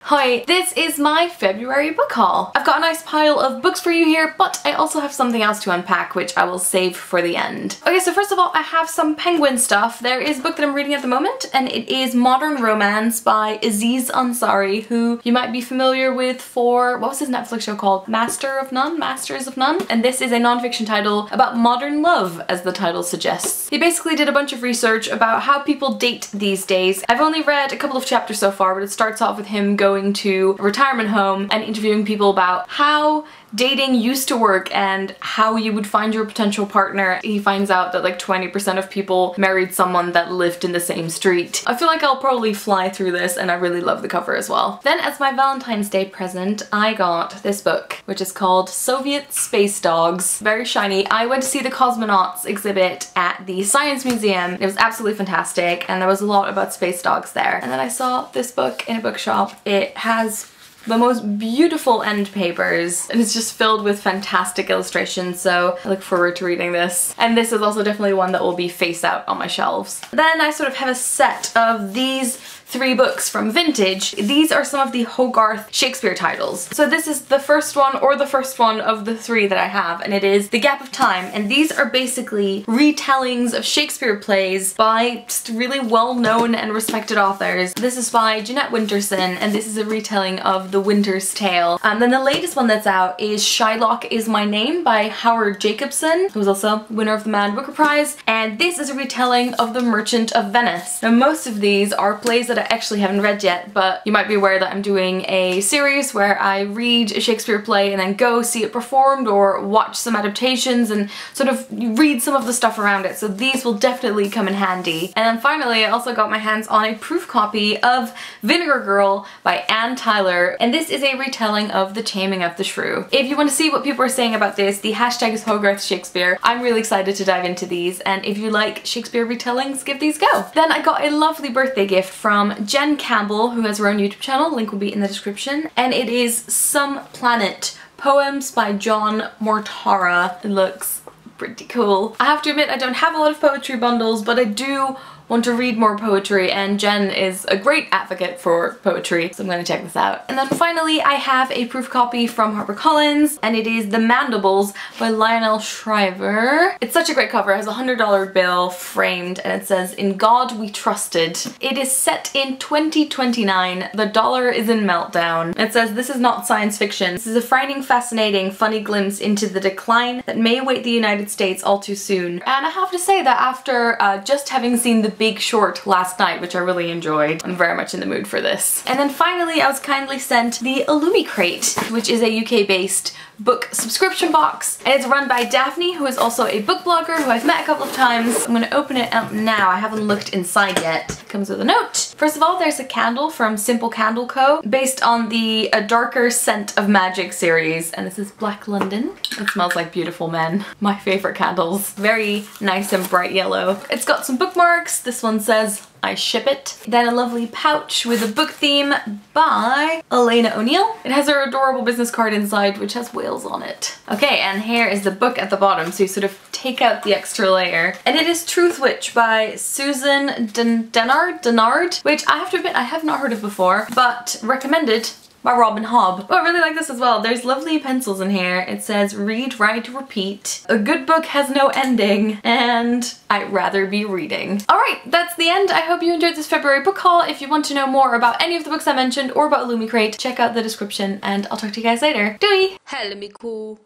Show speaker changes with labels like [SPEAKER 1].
[SPEAKER 1] Hi, this is my February book haul. I've got a nice pile of books for you here, but I also have something else to unpack which I will save for the end. Okay, so first of all, I have some Penguin stuff. There is a book that I'm reading at the moment, and it is Modern Romance by Aziz Ansari, who you might be familiar with for, what was his Netflix show called? Masters of None? And this is a non-fiction title about modern love, as the title suggests. He basically did a bunch of research about how people date these days. I've only read a couple of chapters so far, but it starts off with him going to a retirement home and interviewing people about how dating used to work and how you would find your potential partner. He finds out that like 20% of people married someone that lived in the same street. I feel like I'll probably fly through this, and I really love the cover as well. Then as my Valentine's Day present, I got this book, which is called Soviet Space Dogs. Very shiny. I went to see the cosmonauts exhibit at the Science Museum. It was absolutely fantastic, and there was a lot about space dogs there. And then I saw this book in a bookshop. It has the most beautiful end papers, and it's just filled with fantastic illustrations, so I look forward to reading this. And this is also definitely one that will be face out on my shelves. Then I sort of have a set of these 3 books from Vintage. These are some of the Hogarth Shakespeare titles. So this is the first one, or the first one of the 3 that I have, and it is The Gap of Time, and these are basically retellings of Shakespeare plays by just really well-known and respected authors. This is by Jeanette Winterson, and this is a retelling of The Winter's Tale. Then the latest one that's out is Shylock Is My Name by Howard Jacobson, who was also winner of the Man Booker Prize, and this is a retelling of The Merchant of Venice. Now most of these are plays that I actually haven't read yet, but you might be aware that I'm doing a series where I read a Shakespeare play and then go see it performed or watch some adaptations and sort of read some of the stuff around it, so these will definitely come in handy. And then finally I also got my hands on a proof copy of Vinegar Girl by Anne Tyler, and this is a retelling of The Taming of the Shrew. If you want to see what people are saying about this, the hashtag is Hogarth Shakespeare. I'm really excited to dive into these, and if you like Shakespeare retellings, give these a go. Then I got a lovely birthday gift from Jen Campbell, who has her own YouTube channel, link will be in the description, and it is Some Planet Poems by John Mortara. It looks pretty cool. I have to admit I don't have a lot of poetry bundles, but I do want to read more poetry, and Jen is a great advocate for poetry, so I'm gonna check this out. And then finally I have a proof copy from HarperCollins, and it is The Mandibles by Lionel Shriver. It's such a great cover. It has a $100 bill framed, and it says, "In God We Trusted." It is set in 2029. The dollar is in meltdown. It says, "This is not science fiction. This is a frightening, fascinating, funny glimpse into the decline that may await the United States all too soon." And I have to say that after just having seen The Big Short last night, which I really enjoyed, I'm very much in the mood for this. And then finally I was kindly sent the Illumicrate, which is a UK-based book subscription box, and it's run by Daphne, who is also a book blogger who I've met a couple of times. I'm gonna open it up now. I haven't looked inside yet. It comes with a note. First of all, there's a candle from Simple Candle Co. based on the A Darker Scent of Magic series, and this is Black London. It smells like beautiful men. My favorite candles. Very nice and bright yellow. It's got some bookmarks. This one says, "I ship it." Then a lovely pouch with a book theme by Elena O'Neill. It has her adorable business card inside, which has whales on it. Okay, and here is the book at the bottom, so you sort of take out the extra layer. And it is Truth Witch by Susan Dennard, which I have to admit I have not heard of before, but recommended by Robin Hobb. Oh, I really like this as well. There's lovely pencils in here. It says, "Read, write, repeat. A good book has no ending, and I'd rather be reading." Alright, that's the end. I hope you enjoyed this February book haul. If you want to know more about any of the books I mentioned or about Illumicrate, check out the description, and I'll talk to you guys later. Doei!
[SPEAKER 2] Hello, me cool.